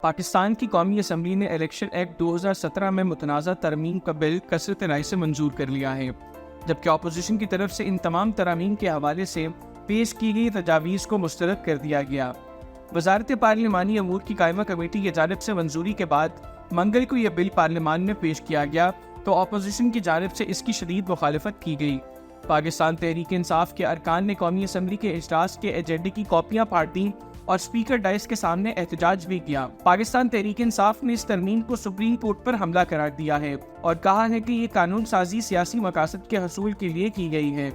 پاکستان کی قومی اسمبلی نے الیکشن ایکٹ 2017 میں متنازع ترمیم کا بل کثرت رائے سے منظور کر لیا ہے، جبکہ اپوزیشن کی طرف سے ان تمام ترامیم کے حوالے سے پیش کی گئی تجاویز کو مسترد کر دیا گیا۔ وزارت پارلیمانی امور کی قائمہ کمیٹی کی جانب سے منظوری کے بعد منگل کو یہ بل پارلیمان میں پیش کیا گیا تو اپوزیشن کی جانب سے اس کی شدید مخالفت کی گئی۔ پاکستان تحریک انصاف کے ارکان نے قومی اسمبلی کے اجلاس کے ایجنڈے کی کاپیاں پھاڑ دیں اور اسپیکر ڈائس کے سامنے احتجاج بھی کیا۔ پاکستان تحریک انصاف نے اس ترمیم کو سپریم کورٹ پر حملہ قرار دیا ہے اور کہا ہے کہ یہ قانون سازی سیاسی مقاصد کے حصول کے لیے کی گئی ہے۔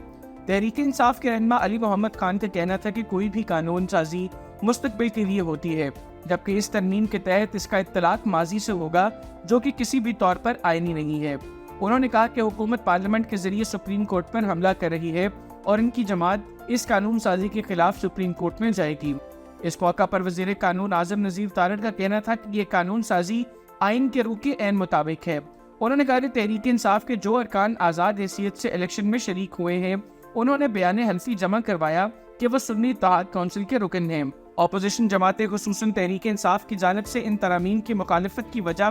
تحریک انصاف کے رہنما علی محمد خان کا کہنا تھا کہ کوئی بھی قانون سازی مستقبل کے لیے ہوتی ہے، جبکہ اس ترمیم کے تحت اس کا اطلاق ماضی سے ہوگا، جو کہ کسی بھی طور پر آئینی نہیں ہے۔ انہوں نے کہا کہ حکومت پارلیمنٹ کے ذریعے سپریم کورٹ پر حملہ کر رہی ہے اور ان کی جماعت اس قانون سازی کے خلاف سپریم کورٹ میں جائے گی۔ اس موقع پر وزیر قانون اعظم نذیر تارڑ کا کہنا تھا کہ یہ قانون سازی آئین کے روح کے عین مطابق ہے۔ انہوں نے کہا کہ تحریک انصاف کے جو ارکان آزاد حیثیت سے الیکشن میں شریک ہوئے ہیں، انہوں نے بیان حلفی جمع کروایا کہ وہ سنی اتحاد کونسل کے رکن ہیں۔ اپوزیشن جماعتیں خصوصاً تحریک انصاف کی جانب سے ان ترامیم کی مخالفت کی وجہ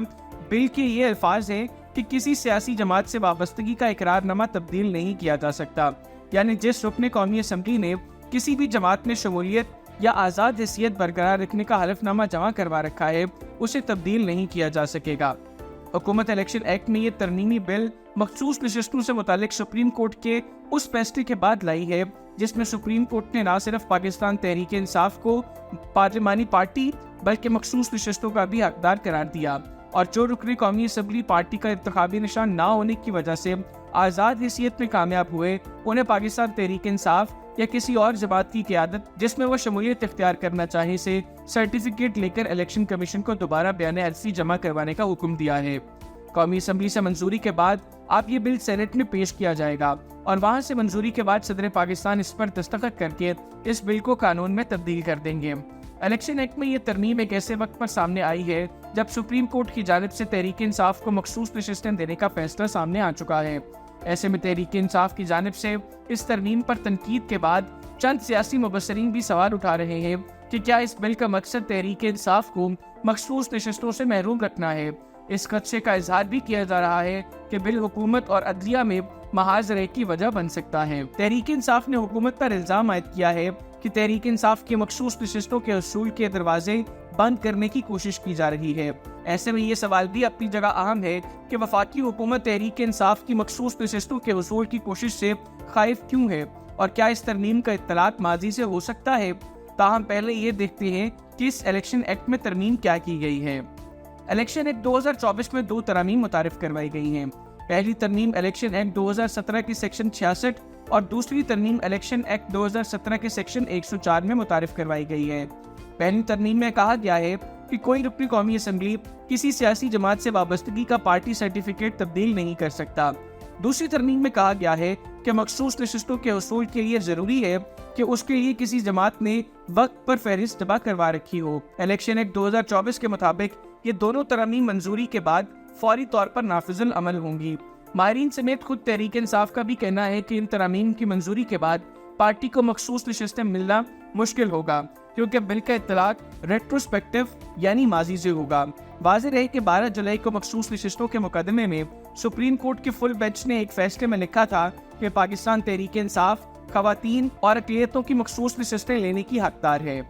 بل کے یہ الفاظ ہیں کہ کسی سیاسی جماعت سے وابستگی کا اقرار نامہ تبدیل نہیں کیا جا سکتا، یعنی جس رکن قومی اسمبلی نے کسی بھی جماعت میں شمولیت یا آزاد حیثیت برقرار رکھنے کا حلف نامہ جمع کروا رکھا ہے، اسے تبدیل نہیں کیا جا سکے گا۔ حکومت الیکشن ایکٹ میں یہ ترمیمی بل مخصوص نشستوں سے متعلق سپریم کورٹ کے اس فیصلے کے بعد لائی ہے جس میں سپریم کورٹ نے نہ صرف پاکستان تحریک انصاف کو پارلیمانی پارٹی بلکہ مخصوص نشستوں کا بھی حقدار قرار دیا، اور جو رکن قومی اسمبلی پارٹی کا انتخابی نشان نہ ہونے کی وجہ سے آزاد حیثیت میں کامیاب ہوئے، انہیں پاکستان تحریک انصاف یا کسی اور جماعت کی قیادت جس میں وہ شمولیت اختیار کرنا چاہے سے سرٹیفکیٹ لے کر الیکشن کمیشن کو دوبارہ بیان حلفی جمع کروانے کا حکم دیا ہے۔ قومی اسمبلی سے منظوری کے بعد اب یہ بل سینٹ میں پیش کیا جائے گا اور وہاں سے منظوری کے بعد صدر پاکستان اس پر دستخط کر کے اس بل کو قانون میں تبدیل کر دیں گے۔ الیکشن ایکٹ میں یہ ترمیم ایک ایسے وقت پر سامنے آئی ہے جب سپریم کورٹ کی جانب سے تحریک انصاف کو مخصوص نشستیں دینے کا فیصلہ سامنے آ چکا ہے۔ ایسے میں تحریک انصاف کی جانب سے اس ترمیم پر تنقید کے بعد چند سیاسی مبصرین بھی سوال اٹھا رہے ہیں کہ کیا اس بل کا مقصد تحریک انصاف کو مخصوص نشستوں سے محروم رکھنا ہے۔ اس خدشے کا اظہار بھی کیا جا رہا ہے کہ بل حکومت اور عدلیہ میں محاذ رہ کی وجہ بن سکتا ہے۔ تحریک انصاف نے حکومت پر الزام عائد کیا ہے کہ تحریک انصاف کی مخصوص نشستوں کے حصول کے دروازے بند کرنے کی کوشش کی جا رہی ہے۔ ایسے میں یہ سوال بھی اپنی جگہ اہم ہے کہ وفاقی حکومت تحریک انصاف کی مخصوص نشستوں کے حصول کی کوشش سے خائف کیوں ہے، اور کیا اس ترمیم کا اطلاق ماضی سے ہو سکتا ہے۔ تاہم پہلے یہ دیکھتے ہیں کہ اس الیکشن ایکٹ میں ترمیم کیا کی گئی ہے۔ الیکشن ایکٹ 2024 میں دو ترامیم متعارف کروائی گئی ہیں۔ پہلی ترمیم الیکشن ایکٹ 2017 کی سیکشن 66 اور دوسری ترمیم الیکشن ایکٹ 2017 کے سیکشن 104 میں متعارف کروائی گئی ہے۔ پہلی ترمیم میں کہا گیا ہے کہ کوئی رکن قومی اسمبلی کسی سیاسی جماعت سے وابستگی کا پارٹی سرٹیفکیٹ تبدیل نہیں کر سکتا۔ دوسری ترمیم میں کہا گیا ہے کہ مخصوص نشستوں کے حصول کے لیے ضروری ہے کہ اس کے لیے کسی جماعت نے وقت پر فہرست جمع کروا رکھی ہو۔ الیکشن ایکٹ 2024 کے مطابق یہ دونوں ترامیم منظوری کے بعد فوری طور پر نافذ العمل ہوں گی۔ ماہرین سمیت خود تحریک انصاف کا بھی کہنا ہے کہ ان ترامیم کی منظوری کے بعد پارٹی کو مخصوص نشستیں ملنا مشکل ہوگا، کیونکہ بل کا اطلاق ریٹروسپیکٹو یعنی ماضی سے ہوگا۔ واضح رہے کہ 12 جولائی کو مخصوص نشستوں کے مقدمے میں سپریم کورٹ کے فل بینچ نے ایک فیصلے میں لکھا تھا کہ پاکستان تحریک انصاف خواتین اور اقلیتوں کی مخصوص نشستیں لینے کی حقدار ہے۔